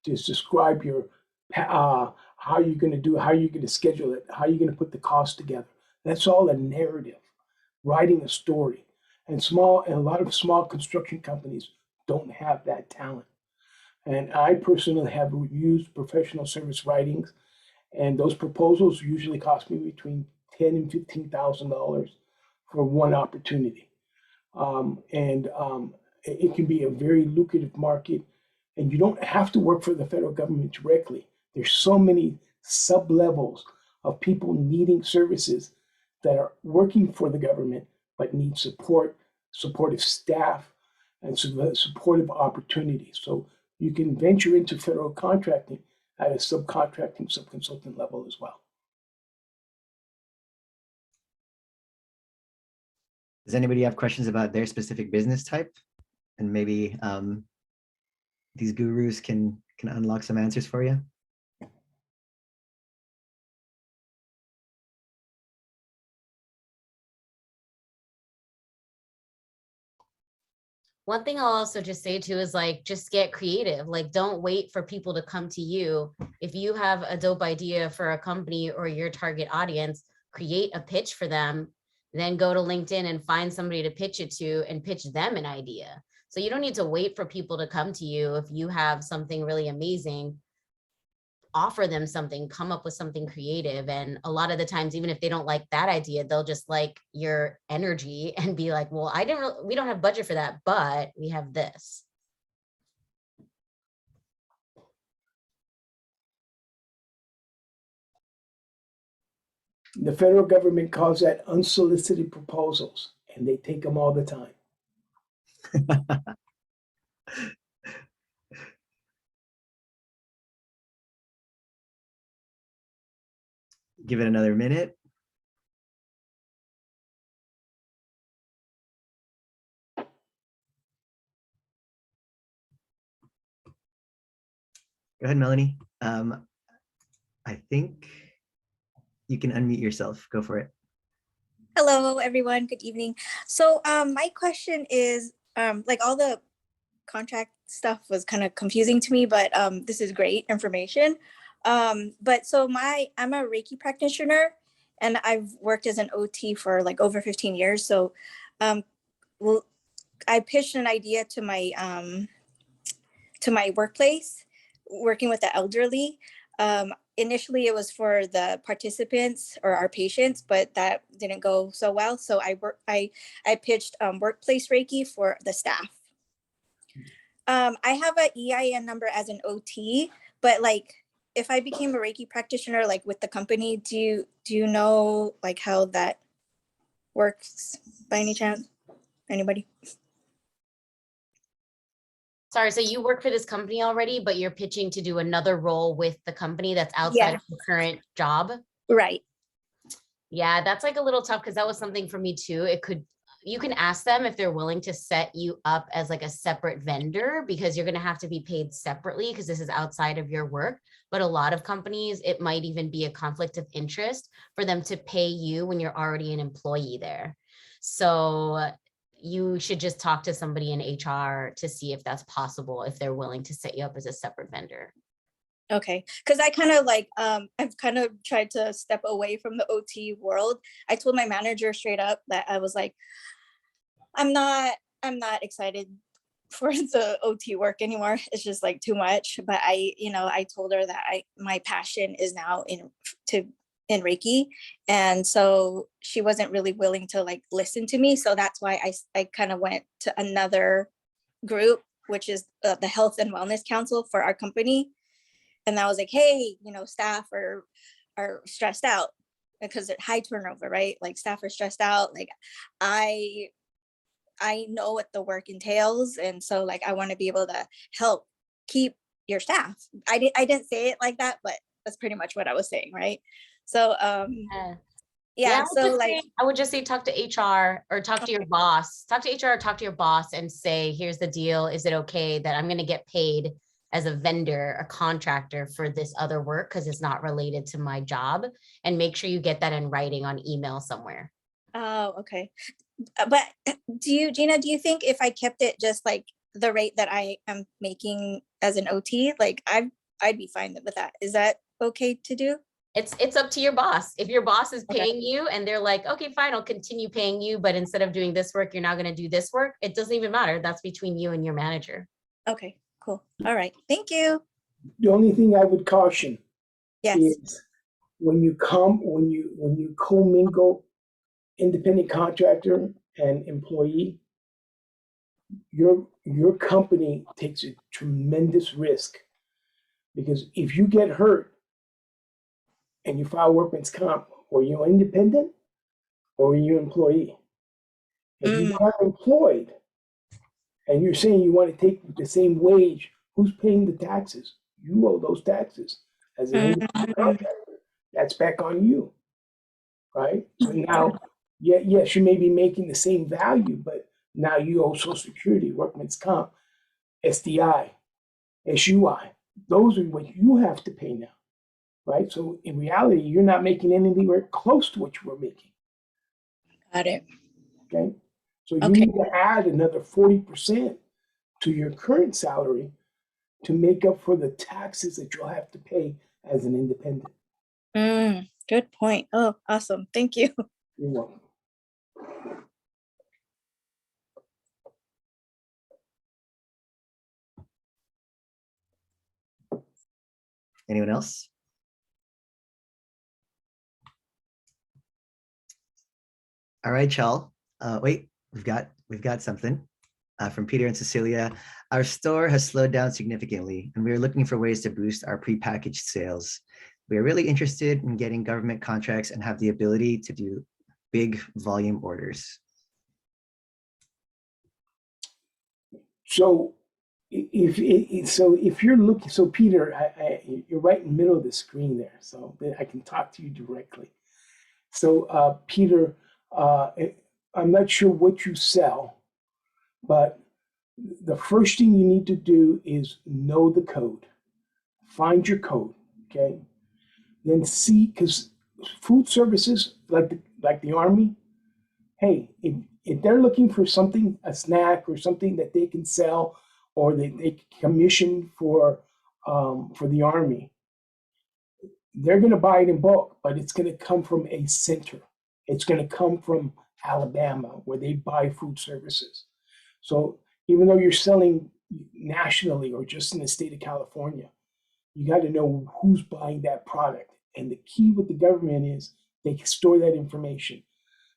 to describe your how you're going to do, how you're going to schedule it, how you're going to put the cost together. That's all a narrative, writing a story. And a lot of small construction companies don't have that talent. And I personally have used professional service writings, and those proposals usually cost me between $10,000 and $15,000 for one opportunity. It can be a very lucrative market, and you don't have to work for the federal government directly. There's so many sub-levels of people needing services that are working for the government but need support, supportive staff, and supportive opportunities. So you can venture into federal contracting at a subcontracting, subconsultant level as well. Does anybody have questions about their specific business type? And maybe these gurus can unlock some answers for you. One thing I'll also just say too is like, just get creative. Like, don't wait for people to come to you. If you have a dope idea for a company or your target audience, create a pitch for them, then go to LinkedIn and find somebody to pitch it to and pitch them an idea. So you don't need to wait for people to come to you. If you have something really amazing, offer them something, come up with something creative. And a lot of the times, even if they don't like that idea, they'll just like your energy and be like, well, we don't have budget for that, but we have this. The federal government calls that unsolicited proposals, and they take them all the time. Give it another minute. Go ahead, Melanie. I think you can unmute yourself. Go for it. Hello, everyone. Good evening. So my question is, like all the contract stuff was kind of confusing to me, but this is great information. But so I'm a Reiki practitioner, and I've worked as an OT for like over 15 years. So well, I pitched an idea to my workplace, working with the elderly. Initially, it was for the participants or our patients, but that didn't go so well. So I pitched workplace Reiki for the staff. I have an EIN number as an OT, but like if I became a Reiki practitioner, like with the company, do you know like how that works by any chance? Anybody? Sorry, so you work for this company already, but you're pitching to do another role with the company that's outside of your current job? Right. Yeah, that's like a little tough because that was something for me too. You can ask them if they're willing to set you up as like a separate vendor, because you're going to have to be paid separately because this is outside of your work. But a lot of companies, it might even be a conflict of interest for them to pay you when you're already an employee there. So you should just talk to somebody in HR to see if that's possible, if they're willing to set you up as a separate vendor. Okay, because I kind of like, I've kind of tried to step away from the OT world. I told my manager straight up that I was like, I'm not excited for the OT work anymore. It's just like too much. But I told her that my passion is now in Reiki. And so she wasn't really willing to like listen to me. So that's why I kind of went to another group, which is the Health and Wellness Council for our company. And I was like, hey, staff are stressed out because it's high turnover, right? Like staff are stressed out. Like I know what the work entails, and so like I want to be able to help keep your staff. I didn't say it like that, but that's pretty much what I was saying, right? So yeah, so like I would just say talk to HR or talk to your boss. Talk to HR or talk to your boss and say, here's the deal. Is it okay that I'm going to get paid as a vendor, a contractor for this other work because it's not related to my job? And make sure you get that in writing on email somewhere. oh, okay. But Gina, do you think if I kept it just like the rate that I am making as an OT, like I'd be fine with that? Is that okay to do? It's up to your boss. If your boss is Okay. paying you and they're like, okay, fine, I'll continue paying you, but instead of doing this work, you're not going to do this work. It doesn't even matter. That's between you and your manager. Okay, cool. All right. Thank you. The only thing I would caution Yes. is when you commingle independent contractor and employee, your company takes a tremendous risk, because if you get hurt and you file workman's comp, or you're independent or you're employee. If you are employed and you're saying you want to take the same wage, who's paying the taxes? You owe those taxes as an independent contractor. That's back on you, right? So now, yes, you may be making the same value, but now you owe Social Security, workman's comp, SDI, SUI. Those are what you have to pay now, right? So in reality, you're not making anywhere close to what you were making. Got it. Okay. So you Okay. need to add another 40% to your current salary to make up for the taxes that you'll have to pay as an independent. Good point. Oh, awesome. Thank you. You're welcome. Anyone else? All right, y'all. Wait, we've got something from Peter and Cecilia. Our store has slowed down significantly, and we are looking for ways to boost our prepackaged sales. We are really interested in getting government contracts and have the ability to do big volume orders. So if you're looking, so Peter, you're right in the middle of the screen there, so that I can talk to you directly. So Peter, I'm not sure what you sell, but the first thing you need to do is know the code. Find your code, okay? Then see, because food services, like the Army, hey, if they're looking for something, a snack or something that they can sell, or they commission for the Army, they're going to buy it in bulk, but it's going to come from a center. It's going to come from Alabama, where they buy food services. So even though you're selling nationally or just in the state of California, you got to know who's buying that product. And the key with the government is they store that information.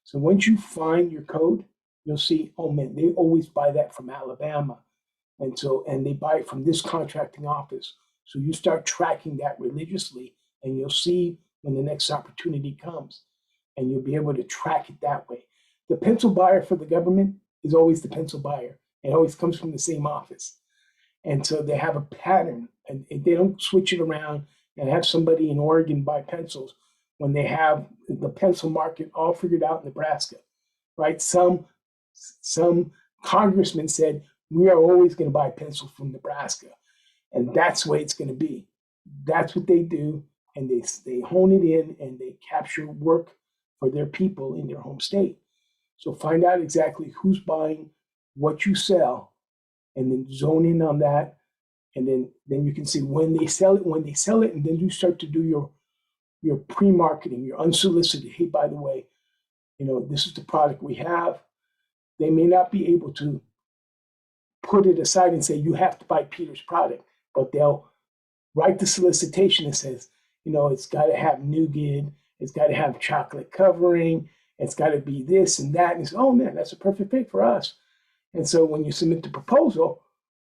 So once you find your code, you'll see, oh man, they always buy that from Alabama. And they buy it from this contracting office. So you start tracking that religiously, and you'll see when the next opportunity comes, and you'll be able to track it that way. The pencil buyer for the government is always the pencil buyer. It always comes from the same office. And so they have a pattern, and they don't switch it around and have somebody in Oregon buy pencils when they have the pencil market all figured out in Nebraska, right? Some congressman said, we are always going to buy pencils from Nebraska. And that's the way it's going to be. That's what they do. And they hone it in, and they capture work for their people in their home state. So find out exactly who's buying what you sell, and then zone in on that. And then you can see when they sell it, and then you start to do your pre-marketing, your unsolicited. Hey, by the way, this is the product we have. They may not be able to put it aside and say, you have to buy Peter's product, but they'll write the solicitation that says, it's got to have nougat, it's got to have chocolate covering, it's got to be this and that. And it's, oh man, that's a perfect fit for us. And so when you submit the proposal,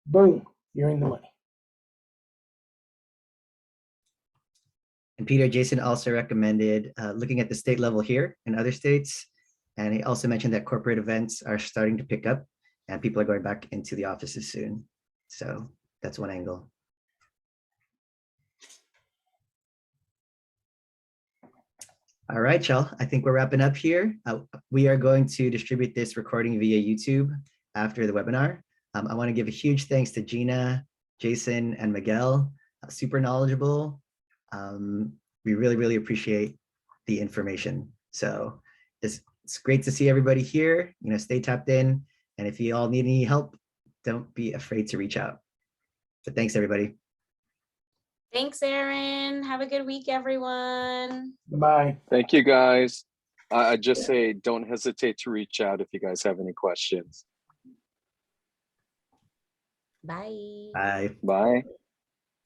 boom, you're in the money. And Peter, Jason also recommended looking at the state level here in other states And he also mentioned that corporate events are starting to pick up and people are going back into the offices soon. So that's one angle. All right, y'all. I think we're wrapping up here. We are going to distribute this recording via YouTube after the webinar. I want to give a huge thanks to Gina, Jason, and Miguel. Super knowledgeable. We really, really appreciate the information. So it's great to see everybody here. Stay tapped in. And if you all need any help, don't be afraid to reach out. But thanks, everybody. Thanks, Aaron. Have a good week, everyone. Bye. Thank you, guys. I just say don't hesitate to reach out if you guys have any questions. Bye. Bye. Bye.